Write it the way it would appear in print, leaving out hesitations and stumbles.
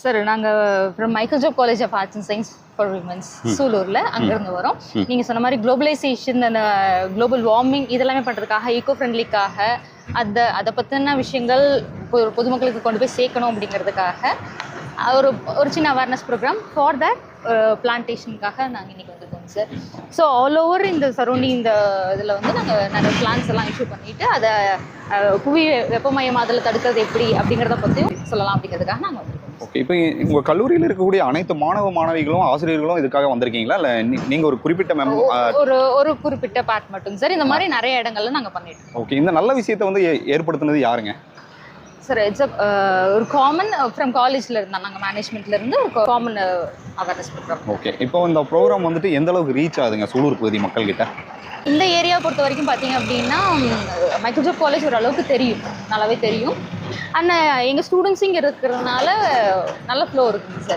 Sir நாங்கள் from Michael Job college of arts and science for women's சூலூரில் அங்கேருந்து வரோம். நீங்கள் சொன்ன மாதிரி குளோபலைசேஷன் அந்த குளோபல் வார்மிங் இதெல்லாமே பண்ணுறதுக்காக ஈகோ ஃப்ரெண்ட்லிக்காக அதை பற்றின விஷயங்கள் பொதுமக்களுக்கு கொண்டு போய் சேர்க்கணும் அப்படிங்கிறதுக்காக ஒரு சின்ன அவேர்னஸ் ப்ரோக்ராம் ஃபார் தட் பிளான்டேஷனுக்காக நாங்கள் இன்றைக்கி வந்துருக்கோம் சார். ஸோ ஆல் ஓவர் இந்த சரௌண்டிங் இந்த இதில் வந்து நாங்கள் நிறைய பிளான்ஸ் எல்லாம் இஷ்யூ பண்ணிவிட்டு அதை புவி வெப்பமயமாதலை தடுக்கிறது எப்படி அப்படிங்கிறத பற்றியும் சொல்லலாம் அப்படிங்கிறதுக்காக நாங்கள் வந்துருக்கோம். ஓகே, இப்போ உங்கள் கல்லூரியில் இருக்கக்கூடிய அனைத்து மாணவிகளும் ஆசிரியர்களும் இதுக்காக வந்திருக்கீங்களா, இல்லை நீங்கள் ஒரு குறிப்பிட்ட ஒரு குறிப்பிட்ட பார்ட் மட்டும் சார். இந்த மாதிரி நிறைய இடங்கள்ல நாங்கள் பண்ணிட்டோம். ஓகே, இந்த நல்ல விஷயத்தை வந்து ஏற்படுத்தினது யாருங்க சார்? இட்ஸ் ஒரு காமன் ஃப்ரம் காலேஜில் இருந்தால் நாங்கள் மேனேஜ்மெண்ட்லேருந்து ஒரு காமன் அவேர்னஸ் ப்ரோக்ராம். ஓகே, இப்போ இந்த ப்ரோக்ராம் வந்துட்டு எந்த அளவுக்கு ரீச் ஆகுதுங்க சூலூர் பகுதி மக்கள்கிட்ட? இந்த ஏரியாவை பொறுத்த வரைக்கும் பார்த்தீங்க அப்படின்னா மைக்கேல் ஜாப் காலேஜ் ஓரளவுக்கு தெரியும், நல்லாவே தெரியும். ஆனால் எங்கள் ஸ்டூடெண்ட்ஸ் இங்கே இருக்கிறதுனால நல்ல ஃப்ளோ இருக்குங்க சார்.